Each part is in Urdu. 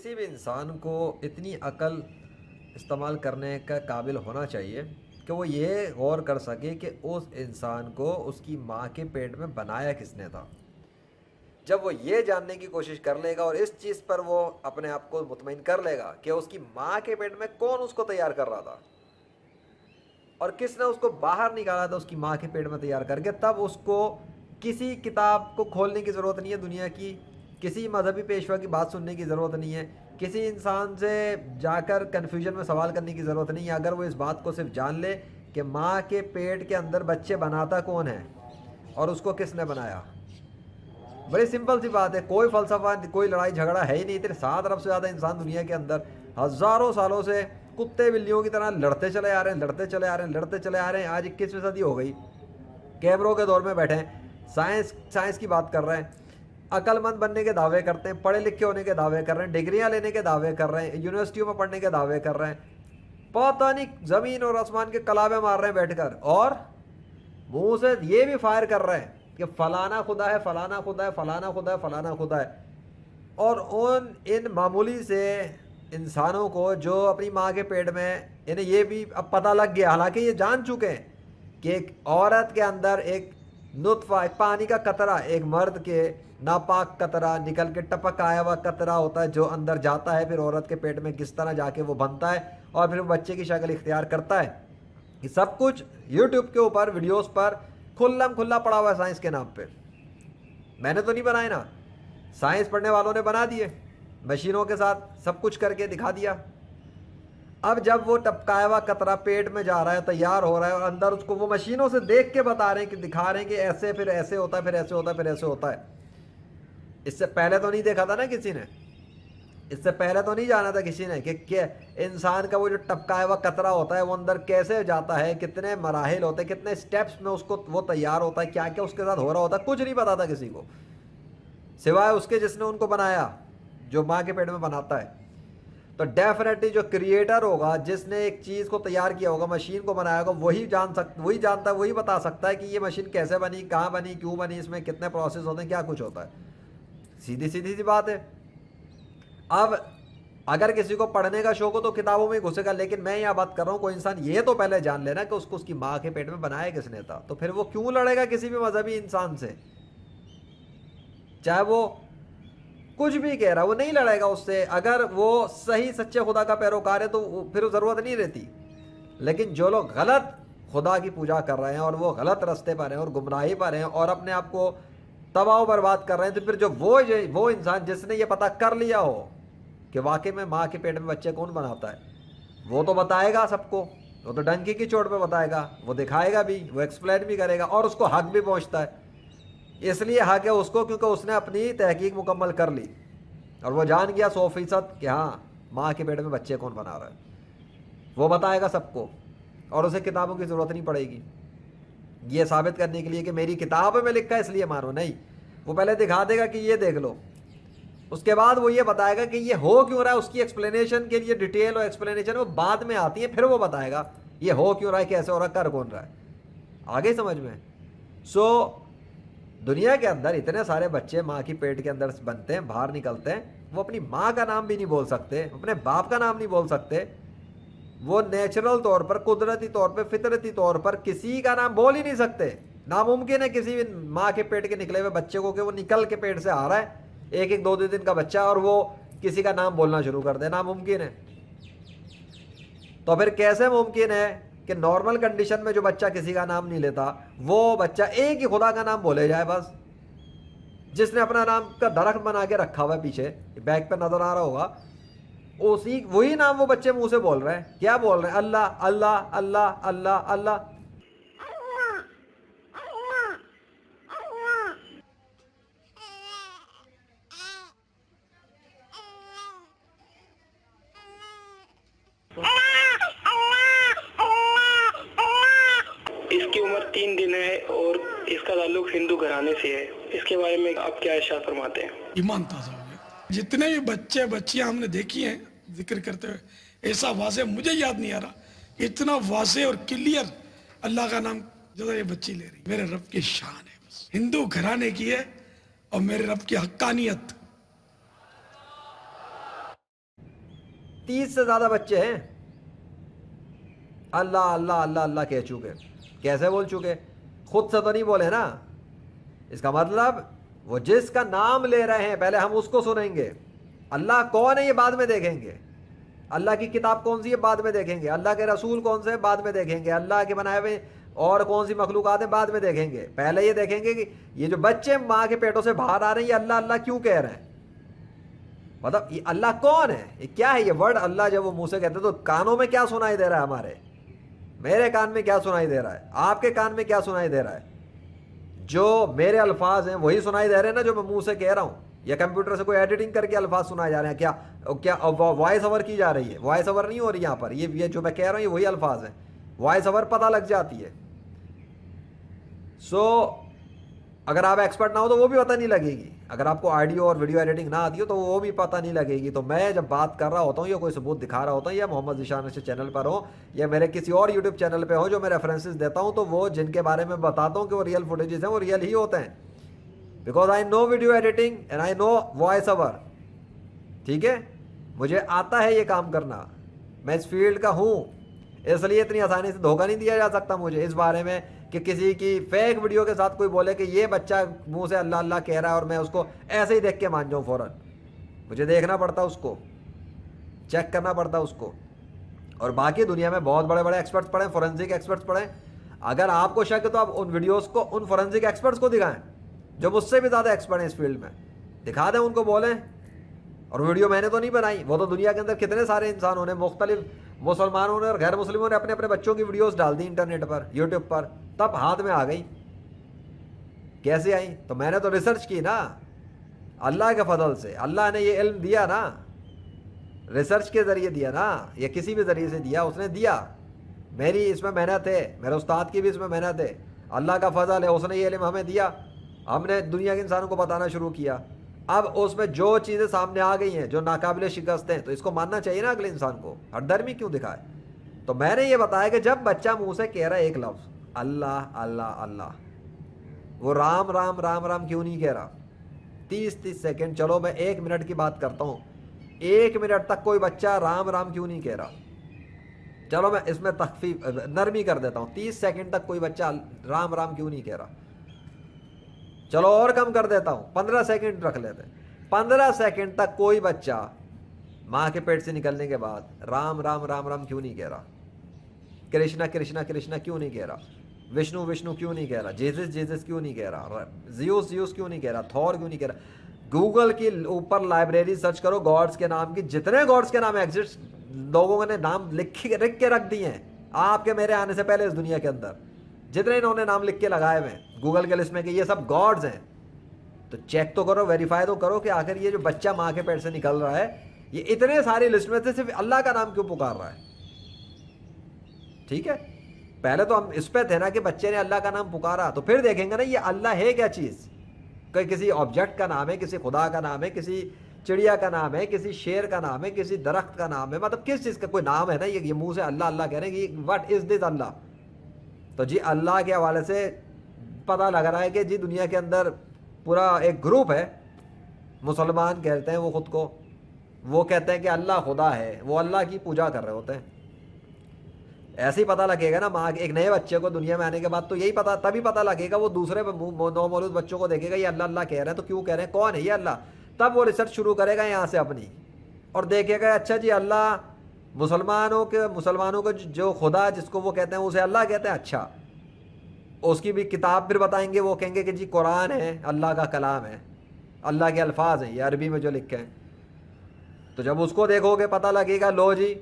کسی بھی انسان کو اتنی عقل استعمال کرنے کا قابل ہونا چاہیے کہ وہ یہ غور کر سکے کہ اس انسان کو اس کی ماں کے پیٹ میں بنایا کس نے تھا۔ جب وہ یہ جاننے کی کوشش کر لے گا اور اس چیز پر وہ اپنے آپ کو مطمئن کر لے گا کہ اس کی ماں کے پیٹ میں کون اس کو تیار کر رہا تھا اور کس نے اس کو باہر نکالا تھا اس کی ماں کے پیٹ میں تیار کر کے، تب اس کو کسی کتاب کو کھولنے کی ضرورت نہیں ہے دنیا کی، کسی مذہبی پیشوا کی بات سننے کی ضرورت نہیں ہے، کسی انسان سے جا کر کنفیوژن میں سوال کرنے کی ضرورت نہیں ہے۔ اگر وہ اس بات کو صرف جان لے کہ ماں کے پیٹ کے اندر بچے بناتا کون ہے اور اس کو کس نے بنایا، بڑی سمپل سی بات ہے، کوئی فلسفہ، کوئی لڑائی جھگڑا ہے ہی نہیں۔ 7 ارب سے زیادہ انسان دنیا کے اندر ہزاروں سالوں سے کتے بلیوں کی طرح لڑتے چلے آ رہے ہیں، لڑتے چلے آ رہے ہیں، لڑتے چلے آ رہے ہیں۔ آج 21ویں صدی ہو گئی، کیمروں کے دور میں بیٹھے ہیں، سائنس کی بات کر رہے ہیں، عقل مند بننے کے دعوے کرتے ہیں، پڑھے لکھے ہونے کے دعوے کر رہے ہیں، ڈگریاں لینے کے دعوے کر رہے ہیں، یونیورسٹیوں میں پڑھنے کے دعوے کر رہے ہیں، پتہ نہیں زمین اور آسمان کے کلابے مار رہے ہیں بیٹھ کر، اور منہ سے یہ بھی فائر کر رہے ہیں کہ فلانا خدا ہے، فلانا خدا ہے، فلانا خدا ہے، فلانا خدا ہے۔ اور ان معمولی سے انسانوں کو جو اپنی ماں کے پیٹ میں، انہیں یہ بھی اب پتہ لگ گیا، حالانکہ یہ جان چکے ہیں کہ ایک عورت کے اندر ایک نطفہ، ایک پانی کا قطرہ، ایک مرد کے ناپاک قطرہ نکل کے ٹپک آیا ہوا قطرہ ہوتا ہے جو اندر جاتا ہے، پھر عورت کے پیٹ میں کس طرح جا کے وہ بنتا ہے اور پھر وہ بچے کی شکل اختیار کرتا ہے۔ یہ سب کچھ یوٹیوب کے اوپر ویڈیوز پر کھلم کھلا پڑا ہوا ہے سائنس کے نام پہ۔ میں نے تو نہیں بنائے نا، سائنس پڑھنے والوں نے بنا دیے، مشینوں کے ساتھ سب کچھ کر کے دکھا دیا۔ اب جب وہ ٹپکایا ہوا قطرہ پیٹ میں جا رہا ہے، تیار ہو رہا ہے، اور اندر اس کو وہ مشینوں سے دیکھ کے بتا رہے ہیں کہ دکھا رہے ہیں کہ ایسے، پھر ایسے ہوتا ہے، پھر ایسے ہوتا ہے، پھر ایسے ہوتا ہے۔ اس سے پہلے تو نہیں دیکھا تھا نا کسی نے، اس سے پہلے تو نہیں جانا تھا کسی نے کہ انسان کا وہ جو ٹپکایا ہوا قطرہ ہوتا ہے وہ اندر کیسے جاتا ہے، کتنے مراحل ہوتے ہیں، کتنے سٹیپس میں اس کو وہ تیار ہوتا ہے، کیا کیا اس کے ساتھ ہو رہا ہوتا ہے، کچھ نہیں پتا تھا کسی کو سوائے اس کے جس نے ان کو بنایا، جو ماں کے پیٹ میں بناتا ہے۔ تو ڈیفینیٹلی جو کریٹر ہوگا، جس نے ایک چیز کو تیار کیا ہوگا، مشین کو بنایا ہوگا، وہی جانتا ہے، وہی بتا سکتا ہے کہ یہ مشین کیسے بنی، کہاں بنی، کیوں بنی، اس میں کتنے پروسیس ہوتے ہیں، کیا کچھ ہوتا ہے۔ سیدھی سی بات ہے۔ اب اگر کسی کو پڑھنے کا شوق ہو تو کتابوں میں گھسے گا، لیکن میں یہاں بات کر رہا ہوں کوئی انسان یہ تو پہلے جان لینا کہ اس کو اس کی ماں کے پیٹ میں بنایا کس نے تھا، تو پھر وہ کیوں لڑے گا کسی بھی مذہبی انسان سے، چاہے وہ کچھ بھی کہہ رہا ہے، وہ نہیں لڑے گا اس سے۔ اگر وہ صحیح سچے خدا کا پیروکار ہے تو پھر ضرورت نہیں رہتی۔ لیکن جو لوگ غلط خدا کی پوجا کر رہے ہیں اور وہ غلط رستے پر ہیں اور گمراہی پر ہیں اور اپنے آپ کو تباہ و برباد کر رہے ہیں، تو پھر جو وہ انسان جس نے یہ پتہ کر لیا ہو کہ واقعی میں ماں کے پیٹ میں بچے کون بناتا ہے، وہ تو بتائے گا سب کو، وہ تو ڈنکی کی چوٹ پہ بتائے گا، وہ دکھائے گا بھی، وہ ایکسپلین بھی کرے گا، اور اس کو حق بھی پہنچتا ہے۔ اس لیے حق ہے اس کو کیونکہ اس نے اپنی تحقیق مکمل کر لی اور وہ جان گیا 100% کہ ہاں ماں کے پیٹ میں بچے کون بنا رہا ہے، وہ بتائے گا سب کو، اور اسے کتابوں کی ضرورت نہیں پڑے گی یہ ثابت کرنے کے لیے کہ میری کتاب میں لکھا ہے اس لیے مانو، نہیں، وہ پہلے دکھا دے گا کہ یہ دیکھ لو، اس کے بعد وہ یہ بتائے گا کہ یہ ہو کیوں رہا ہے۔ اس کی ایکسپلینیشن کے لیے ڈیٹیل اور ایکسپلینیشن وہ بعد میں آتی ہے، پھر وہ بتائے گا یہ ہو کیوں رہا ہے، کیسے ہو رہا ہے، کر کون رہا ہے، آگے سمجھ میں۔ دنیا کے اندر اتنے سارے بچے ماں کی پیٹ کے اندر بنتے ہیں، باہر نکلتے ہیں، وہ اپنی ماں کا نام بھی نہیں بول سکتے، اپنے باپ کا نام نہیں بول سکتے، وہ نیچرل طور پر، قدرتی طور پہ، فطرتی طور پر کسی کا نام بول ہی نہیں سکتے۔ ناممکن ہے کسی بھی ماں کے پیٹ کے نکلے ہوئے بچے کو کہ وہ نکل کے پیٹ سے آ رہا ہے ایک 2 دن کا بچہ اور وہ کسی کا نام بولنا شروع کر دے، ناممکن ہے۔ تو پھر کیسے ممکن ہے کہ نارمل کنڈیشن میں جو بچہ کسی کا نام نہیں لیتا، وہ بچہ ایک ہی خدا کا نام بولے جائے بس، جس نے اپنا نام کا درخت بنا کے رکھا ہوا ہے، پیچھے بیک پہ نظر آ رہا ہوگا، وہی نام وہ بچے منہ سے بول رہے ہیں۔ کیا بول رہے ہیں؟ اللہ اللہ اللہ اللہ اللہ۔ اس کی عمر 3 دن ہے اور اس کا تعلق ہندو گھرانے سے ہے، اس کے بارے میں آپ کیا ارشاد فرماتے ہیں؟ ایمان تازہ ہو گیا۔ جتنے بھی بچے بچیاں ہم نے دیکھی ہیں ذکر کرتے ہوئے، ایسا واضح مجھے یاد نہیں آ رہا، اتنا واضح اور کلیئر اللہ کا نام جو یہ بچی لے رہی، میرے رب کی شان ہے، بس ہندو گھرانے کی ہے اور میرے رب کی حقانیت۔ 30 سے زیادہ بچے ہیں اللہ اللہ اللہ اللہ کہہ چکے. کیسے بول چکے؟ خود سے تو نہیں بولے نا. اس کا مطلب وہ جس کا نام لے رہے ہیں پہلے ہم اس کو سنیں گے. اللہ کون ہے یہ بعد میں دیکھیں گے. اللہ کی کتاب کون سی ہے بعد میں دیکھیں گے. اللہ کے رسول کون سے ہیں بعد میں دیکھیں گے. اللہ کے بنائے ہوئے اور کون سی مخلوقات ہیں بعد میں دیکھیں گے. پہلے یہ دیکھیں گے کہ یہ جو بچے ماں کے پیٹوں سے باہر آ رہے ہیں یہ اللہ اللہ کیوں کہہ رہے ہیں. مطلب یہ اللہ کون ہے, یہ کیا ہے. یہ ورڈ اللہ جب وہ منہ سے کہتے ہیں تو کانوں میں کیا سنائی دے رہا ہے ہمارے. میرے کان میں کیا سنائی دے رہا ہے, آپ کے کان میں کیا سنائی دے رہا ہے. جو میرے الفاظ ہیں وہی سنائی دے رہے ہیں نا جو میں منہ سے کہہ رہا ہوں, یا کمپیوٹر سے کوئی ایڈیٹنگ کر کے الفاظ سنائے جا رہے ہیں. کیا وائس اوور کی جا رہی ہے؟ وائس اوور نہیں ہو رہی یہاں پر. یہ جو میں کہہ رہا ہوں یہ وہی الفاظ ہیں. وائس اوور پتہ لگ جاتی ہے. اگر آپ ایکسپرٹ نہ ہو تو وہ بھی پتہ نہیں لگے گی. اگر آپ کو آڈیو اور ویڈیو ایڈیٹنگ نہ آتی ہو تو وہ بھی پتہ نہیں لگے گی. تو میں جب بات کر رہا ہوتا ہوں یا کوئی ثبوت دکھا رہا ہوتا ہوں یا محمد ذیشان سے چینل پر ہوں یا میرے کسی اور یوٹیوب چینل پہ ہوں جو میں ریفرنسز دیتا ہوں تو وہ جن کے بارے میں بتاتا ہوں کہ وہ ریئل فوٹیجز ہیں وہ ریئل ہی ہوتے ہیں. Because I know video editing and I know voice over. ٹھیک ہے, مجھے آتا ہے یہ کام کرنا, میں اس فیلڈ کا ہوں. اس لیے اتنی آسانی سے دھوکہ نہیں دیا جا سکتا مجھے اس بارے میں کہ کسی کی فیک ویڈیو کے ساتھ کوئی بولے کہ یہ بچہ منہ سے اللہ اللہ کہہ رہا ہے اور میں اس کو ایسے ہی دیکھ کے مان جاؤں فوراً. مجھے دیکھنا پڑتا اس کو, چیک کرنا پڑتا اس کو. اور باقی دنیا میں بہت بڑے بڑے ایکسپرٹس پڑھیں, فورینسک ایکسپرٹس پڑھیں. اگر آپ کو شک ہے تو آپ ان ویڈیوز کو ان فورینسک ایکسپرٹس کو دکھائیں جو مجھ سے بھی زیادہ ایکسپرٹ ہیں اس فیلڈ میں. دکھا دیں ان کو, بولیں. اور ویڈیو میں نے تو نہیں بنائی, وہ تو دنیا کے اندر کتنے سارے انسانوں نے, مختلف مسلمانوں نے اور غیر مسلموں نے اپنے اپنے بچوں کی ویڈیوز ڈال دی انٹرنیٹ پر, یوٹیوب پر. تب ہاتھ میں آ گئی. کیسے آئی؟ تو میں نے تو ریسرچ کی نا, اللہ کے فضل سے. اللہ نے یہ علم دیا نا, ریسرچ کے ذریعے دیا نا, یا کسی بھی ذریعے سے دیا, اس نے دیا. میری اس میں محنت ہے, میرے استاد کی بھی اس میں محنت ہے. اللہ کا فضل ہے, اس نے یہ علم ہمیں دیا. ہم نے دنیا کے انسانوں کو بتانا شروع کیا. اب اس میں جو چیزیں سامنے آ گئی ہیں جو ناقابل شکست ہیں تو اس کو ماننا چاہیے نا اگلے انسان کو, ہر درمی کیوں دکھائے. تو میں نے یہ بتایا کہ جب بچہ منہ سے کہہ رہا ہے ایک لفظ اللہ اللہ اللہ, وہ رام رام رام رام کیوں نہیں کہہ رہا. 30 سیکنڈ, چلو میں 1 منٹ کی بات کرتا ہوں, 1 منٹ تک کوئی بچہ رام رام کیوں نہیں کہہ رہا. چلو میں اس میں تخفیف نرمی کر دیتا ہوں, 30 سیکنڈ تک کوئی بچہ رام رام کیوں نہیں کہہ رہا. چلو اور کم کر دیتا ہوں, 15 سیکنڈ رکھ لیتے ہیں. 15 سیکنڈ تک کوئی بچہ ماں کے پیٹ سے نکلنے کے بعد رام رام رام رام کیوں نہیں کہہ رہا. کرشنا کرشنا کرشنا کیوں نہیں کہہ رہا. وشنو وشنو کیوں نہیں کہہ رہا. جیزس جیزس کیوں نہیں کہہ رہا. زیوس زیوس کیوں نہیں کہہ رہا. تھور کیوں نہیں کہہ رہا. گوگل کی اوپر لائبریری سرچ کرو, گاڈس کے نام کی جتنے گاڈس کے نام ایگزسٹ, لوگوں نے نام لکھ کے رکھ دیے ہیں آپ کے میرے آنے سے پہلے اس دنیا کے اندر. جتنے انہوں نے نام لکھ کے لگائے ہوئے ہیں گوگل کے لسٹ میں کہ یہ سب گاڈز ہیں. تو چیک تو کرو, ویریفائی تو کرو کہ آخر یہ جو بچہ ماں کے پیٹ سے نکل رہا ہے یہ اتنے ساری لسٹ میں سے صرف اللہ کا نام کیوں پکار رہا ہے. ٹھیک ہے, پہلے تو ہم اس پہ تھے نا کہ بچے نے اللہ کا نام پکارا, تو پھر دیکھیں گے نا یہ اللہ ہے کیا چیز. کسی آبجیکٹ کا نام ہے, کسی خدا کا نام ہے, کسی چڑیا کا نام ہے, کسی شیر کا نام ہے, کسی درخت کا نام ہے, مطلب کس چیز کا کوئی نام ہے نا. یہ منہ سے اللہ اللہ کہہ رہے ہیں کہ واٹ از دس اللہ. تو جی اللہ کے حوالے سے پتہ لگ رہا ہے کہ جی دنیا کے اندر پورا ایک گروپ ہے, مسلمان کہتے ہیں وہ خود کو, وہ کہتے ہیں کہ اللہ خدا ہے, وہ اللہ کی پوجا کر رہے ہوتے ہیں. ایسے ہی پتہ لگے گا نا ماں ایک نئے بچے کو دنیا میں آنے کے بعد, تو یہی پتہ تبھی پتہ لگے گا. وہ دوسرے نو مولود بچوں کو دیکھے گا یہ اللہ اللہ کہہ رہے ہیں تو کیوں کہہ رہے ہیں, کون ہے یہ اللہ. تب وہ ریسرچ شروع کرے گا یہاں سے اپنی, اور دیکھے گا اچھا جی اللہ مسلمانوں کو جو خدا جس کو وہ کہتے ہیں اسے اللہ کہتے ہیں. اچھا, اس کی بھی کتاب پھر بتائیں گے, وہ کہیں گے کہ جی قرآن ہے, اللہ کا کلام ہے, اللہ کے الفاظ ہیں یہ عربی میں جو لکھے ہیں. تو جب اس کو دیکھو گے پتہ لگے گا, لو جی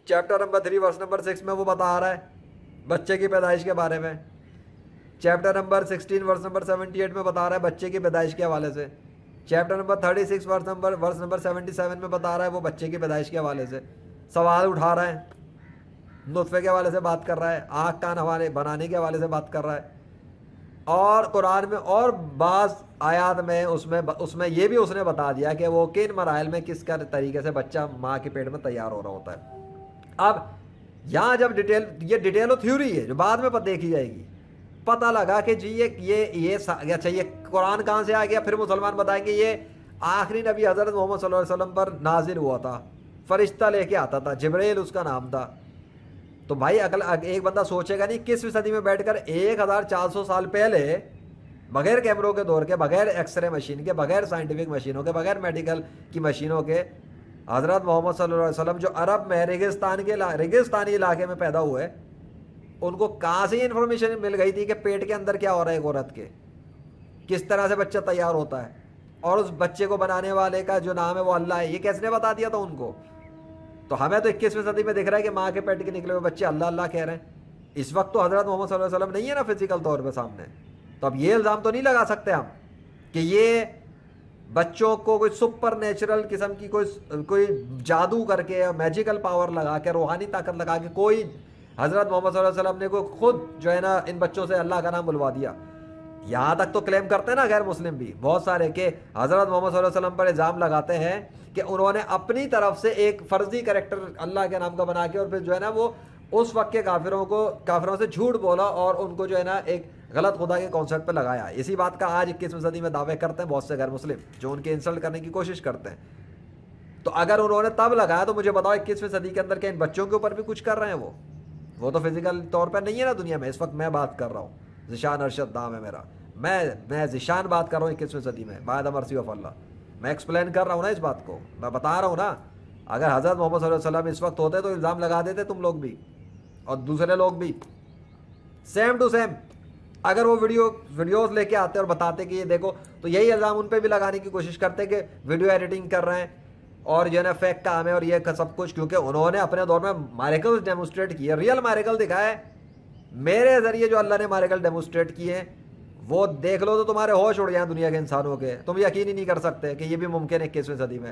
چیپٹر نمبر 3 ورس نمبر 6 میں وہ بتا رہا ہے بچے کی پیدائش کے بارے میں. چیپٹر نمبر 16 ورس نمبر 78 میں بتا رہا ہے بچے کی پیدائش کے حوالے سے. چیپٹر نمبر 36 ورس نمبر 77 میں بتا رہا ہے وہ بچے کی پیدائش کے حوالے سے سوال اٹھا رہا ہے, نطفے کے حوالے سے بات کر رہا ہے, آنکھ کان حوالے بنانے کے حوالے سے بات کر رہا ہے. اور قرآن میں اور بعض آیات میں اس میں یہ بھی اس نے بتا دیا کہ وہ کن مراحل میں کس کا طریقے سے بچہ ماں کے پیٹ میں تیار ہو رہا ہوتا ہے. اب یہاں جب یہ ڈیٹیل و تھیوری ہے جو بعد میں دیکھی جائے گی, پتہ لگا کہ جی یہ اچھا یہ قرآن کہاں سے آ گیا. پھر مسلمان بتائیں گے یہ آخری نبی حضرت محمد صلی اللہ علیہ وسلم پر نازل ہوا تھا فرشتہ لے کے آتا تھا، جبرائیل اس کا نام تھا. تو بھائی اگر ایک بندہ سوچے گا نہیں 21ویں صدی میں بیٹھ کر 1400 سال پہلے بغیر کیمروں کے دور کے، بغیر ایکس رے مشین کے، بغیر سائنٹیفک مشینوں کے، بغیر میڈیکل کی مشینوں کے، حضرت محمد صلی اللہ علیہ وسلم جو عرب میں ریگستانی علاقے میں پیدا ہوئے، ان کو کہاں سے انفارمیشن مل گئی تھی کہ پیٹ کے اندر کیا ہو رہا ہے ایک عورت کے، کس طرح سے بچہ تیار ہوتا ہے، اور اس بچے کو بنانے والے کا جو نام ہے وہ اللہ ہے، یہ کس نے بتا دیا تھا ان کو؟ تو ہمیں تو 21ویں صدی میں دکھ رہا ہے کہ ماں کے پیٹ کے نکلے ہوئے بچے اللہ اللہ کہہ رہے ہیں. اس وقت تو حضرت محمد صلی اللہ علیہ وسلم نہیں ہے نا فزیکل طور پہ سامنے. تو اب یہ الزام تو نہیں لگا سکتے ہم کہ یہ بچوں کو کوئی سپر نیچرل قسم کی کوئی جادو کر کے، میجیکل پاور لگا کے، روحانی طاقت لگا کے کوئی حضرت محمد صلی اللہ علیہ وسلم نے کوئی خود جو ہے نا ان بچوں سے اللہ کا نام بلوا دیا. یہاں تک تو کلیم کرتے ہیں نا غیر مسلم بھی بہت سارے کہ حضرت محمد صلی اللہ علیہ وسلم پر الزام لگاتے ہیں کہ انہوں نے اپنی طرف سے ایک فرضی کریکٹر اللہ کے نام کا بنا کے، اور پھر جو ہے نا وہ اس وقت کے کافروں سے جھوٹ بولا اور ان کو جو ہے نا ایک غلط خدا کے کانسیپٹ پہ لگایا. اسی بات کا آج 21ویں صدی میں دعوے کرتے ہیں بہت سے غیر مسلم جو ان کے انسلٹ کرنے کی کوشش کرتے ہیں. تو اگر انہوں نے تب لگایا تو مجھے بتاؤ 21ویں صدی کے اندر کیا ان بچوں کے اوپر بھی کچھ کر رہے ہیں؟ وہ تو فزیکل طور پہ نہیں ہے نا دنیا میں. اس وقت میں بات کر رہا ہوں، ذیشان ارشد نام ہے میرا، میں ذیشان بات کر رہا ہوں 21ویں صدی میں بائی دا مرسی آف اللہ. میں ایکسپلین کر رہا ہوں نا اس بات کو، میں بتا رہا ہوں نا. اگر حضرت محمد صلی اللہ علیہ وسلم اس وقت ہوتے تو الزام لگا دیتے تم لوگ بھی اور دوسرے لوگ بھی سیم ٹو سیم. اگر وہ ویڈیوز لے کے آتے اور بتاتے کہ یہ دیکھو، تو یہی الزام ان پہ بھی لگانے کی کوشش کرتے کہ ویڈیو ایڈیٹنگ کر رہے ہیں اور جو ہے نا فیک کام ہے اور یہ سب کچھ، کیونکہ انہوں نے اپنے دور میں میریکلز ڈیمونسٹریٹ کیے، ریئل میریکل دکھائے. میرے ذریعے جو اللہ نے میریکل ڈیمونسٹریٹ کیے ہیں وہ دیکھ لو تو تمہارے ہوش اڑ جائیں دنیا کے انسانوں کے. تم یقین ہی نہیں کر سکتے کہ یہ بھی ممکن ہے 21ویں صدی میں.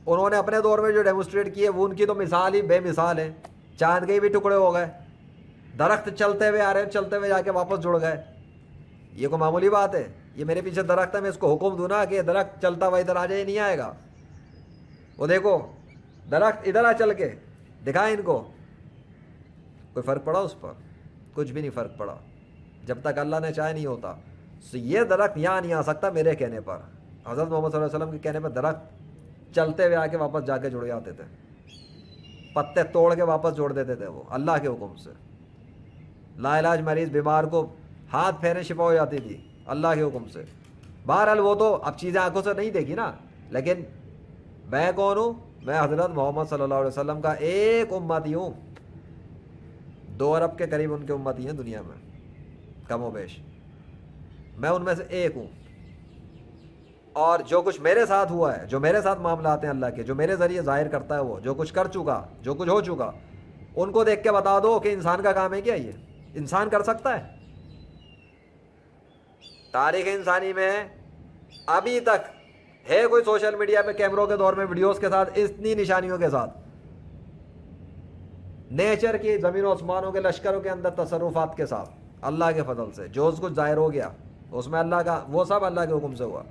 انہوں نے اپنے دور میں جو ڈیمونسٹریٹ کیے وہ ان کی تو مثال ہی بے مثال ہے. چاند کے بھی ٹکڑے ہو گئے، درخت چلتے ہوئے آ رہے ہیں، چلتے ہوئے جا کے واپس جڑ گئے. یہ کوئی معمولی بات ہے؟ یہ میرے پیچھے درخت ہے، میں اس کو حکم دوں نا کہ درخت چلتا ہوا ادھر آ جائے، نہیں آئے گا. وہ دیکھو درخت ادھر آ چل کے دکھائیں ان کو، کوئی فرق پڑا اس پر؟ کچھ بھی نہیں فرق پڑا. جب تک اللہ نے چاہے نہیں ہوتا. یہ درخت یہاں نہیں آ سکتا میرے کہنے پر. حضرت محمد صلی اللہ علیہ وسلم کے کہنے پر درخت چلتے ہوئے آ کے واپس جا کے جڑ جاتے تھے، پتے توڑ کے واپس جوڑ دیتے تھے وہ اللہ کے حکم سے. لا علاج مریض بیمار کو ہاتھ پھیرے شفا ہو جاتی تھی اللہ کے حکم سے. بہرحال وہ تو اب چیزیں آنکھوں سے نہیں دیکھی نا، لیکن میں کون ہوں؟ میں حضرت محمد صلی اللہ علیہ وسلم کا ایک امتی ہوں. 2 ارب کے قریب ان کے امتی ہیں دنیا میں کم و بیش، میں ان میں سے ایک ہوں. اور جو کچھ میرے ساتھ ہوا ہے، جو میرے ساتھ معاملات ہیں اللہ کے، جو میرے ذریعے ظاہر کرتا ہے، وہ جو کچھ کر چکا، جو کچھ ہو چکا، ان کو دیکھ کے بتا دو کہ انسان کا کام ہے کیا؟ یہ انسان کر سکتا ہے؟ تاریخ انسانی میں ابھی تک ہے کوئی سوشل میڈیا پہ کیمروں کے دور میں ویڈیوز کے ساتھ اتنی نشانیوں کے ساتھ نیچر کی زمین و آسمانوں کے لشکروں کے اندر تصرفات کے ساتھ اللہ کے فضل سے جو کچھ ظاہر ہو گیا اس میں اللہ کا، وہ سب اللہ کے حکم سے ہوا.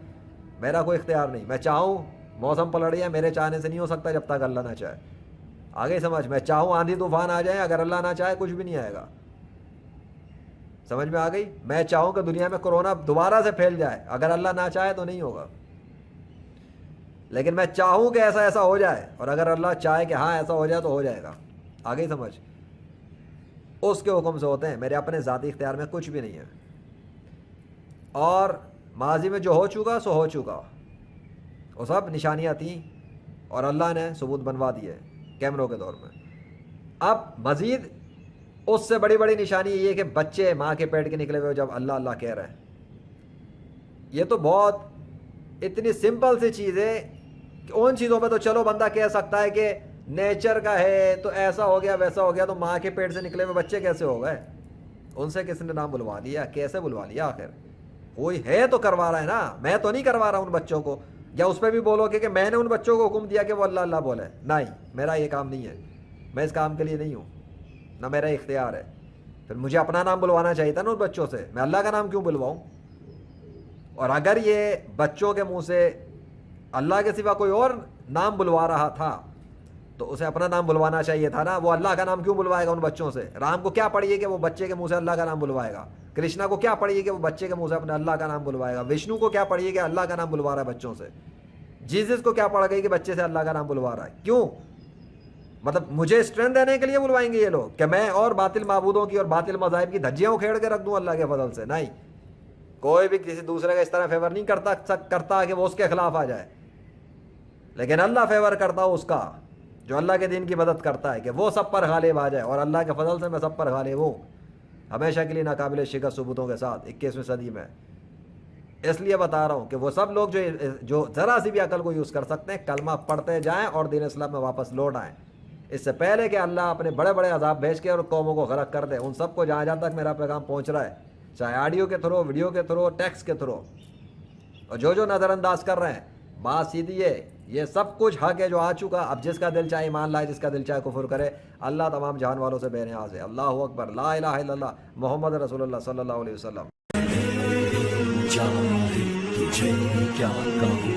میرا کوئی اختیار نہیں. میں چاہوں موسم پلٹ گیا، میرے چاہنے سے نہیں ہو سکتا جب تک اللہ نہ چاہے. آگے سمجھ، میں چاہوں آندھی طوفان آ جائے، اگر اللہ نہ چاہے کچھ بھی نہیں آئے گا. سمجھ میں آ گئی؟ میں چاہوں کہ دنیا میں کورونا دوبارہ سے پھیل جائے، اگر اللہ نہ چاہے تو نہیں ہوگا. لیکن میں چاہوں کہ ایسا ہو جائے، اور اگر اللہ چاہے کہ ہاں ایسا ہو جائے تو ہو جائے گا. آگے سمجھ، اس کے حکم سے ہوتے ہیں، میرے اپنے ذاتی اختیار میں کچھ بھی نہیں ہے. اور ماضی میں جو ہو چکا سو ہو چکا، وہ سب نشانیاں تھیں اور اللہ نے ثبوت بنوا دیے کیمروں کے دور میں. اب مزید اس سے بڑی نشانی یہ ہے کہ بچے ماں کے پیٹ کے نکلے ہوئے جب اللہ اللہ کہہ رہے ہیں. یہ تو بہت اتنی سمپل سی چیز ہے کہ ان چیزوں پہ تو چلو بندہ کہہ سکتا ہے کہ نیچر کا ہے تو ایسا ہو گیا ویسا ہو گیا، تو ماں کے پیٹ سے نکلے ہوئے بچے کیسے ہو گئے؟ ان سے کس نے نام بلوا لیا؟ کیسے بلوا لیا؟ آخر کوئی ہے تو کروا رہا ہے نا، میں تو نہیں کروا رہا ان بچوں کو. یا اس پہ بھی بولو کہ میں نے ان بچوں کو حکم دیا کہ وہ اللہ اللہ بولے. نہیں، میرا یہ کام نہیں ہے، میں اس کام کے لیے نہیں ہوں، نہ میرا اختیار ہے. پھر مجھے اپنا نام بلوانا چاہیے تھا نا ان بچوں سے، میں اللہ کا نام کیوں بلواؤں؟ اور اگر یہ بچوں کے منہ سے اللہ کے سوا کوئی اور نام بلوا رہا تھا تو اسے اپنا نام بلوانا چاہیے تھا نا. وہ اللہ کا نام کیوں بلوائے گا ان بچوں سے؟ رام کو کیا پڑی ہے کہ وہ بچے کے منہ سے اللہ کا نام بلوائے گا؟ کرشنا کو کیا پڑی ہے کہ وہ بچے کے منہ سے اپنے اللہ کا نام بلوائے گا؟ وشنو کو کیا پڑی ہے کہ اللہ کا نام بلوا رہا ہے بچوں سے؟ جیزس کو کیا پڑ گئی کہ بچے سے اللہ کا نام بلوا رہا ہے؟ کیوں؟ مطلب مجھے اسٹرینتھ دینے کے لیے بلوائیں گے یہ لوگ کہ میں اور باطل معبودوں کی اور باطل مذاہب کی دھجیاں اکھیڑ کے رکھ دوں اللہ کے فضل سے؟ نہیں، کوئی بھی کسی دوسرے کا اس طرح فیور نہیں کرتا کہ وہ اس کے خلاف آ جائے، لیکن اللہ فیور کرتا ہو اس کا جو اللہ کے دین کی مدد کرتا ہے کہ وہ سب پر غالب آ جائے، اور اللہ کے فضل سے میں سب پر غالب ہوں ہمیشہ کے لیے ناقابل شکست ثبوتوں کے ساتھ 21ویں صدی میں۔ اس لیے بتا رہا ہوں کہ وہ سب لوگ جو ذرا سی بھی عقل کو یوز کر سکتے ہیں کلمہ پڑھتے جائیں اور دین اسلام میں واپس لوٹ آئیں، اس سے پہلے کہ اللہ اپنے بڑے بڑے عذاب بھیج کے اور قوموں کو غرق کر دے۔ ان سب کو جہاں تک میرا پیغام پہنچ رہا ہے، چاہے آڈیو کے تھرو، ویڈیو کے تھرو، ٹیکسٹ کے تھرو، اور جو نظر انداز کر رہے ہیں، بات سیدھی ہے، یہ سب کچھ حق ہے جو آ چکا۔ اب جس کا دل چاہے ایمان لائے، جس کا دل چاہے کفر کرے، اللہ تمام جہان والوں سے بے نیاز ہے۔ اللہ اکبر، لا الہ الا اللہ، محمد رسول اللہ صلی اللہ علیہ وسلم۔ تجھے کیا کہوں،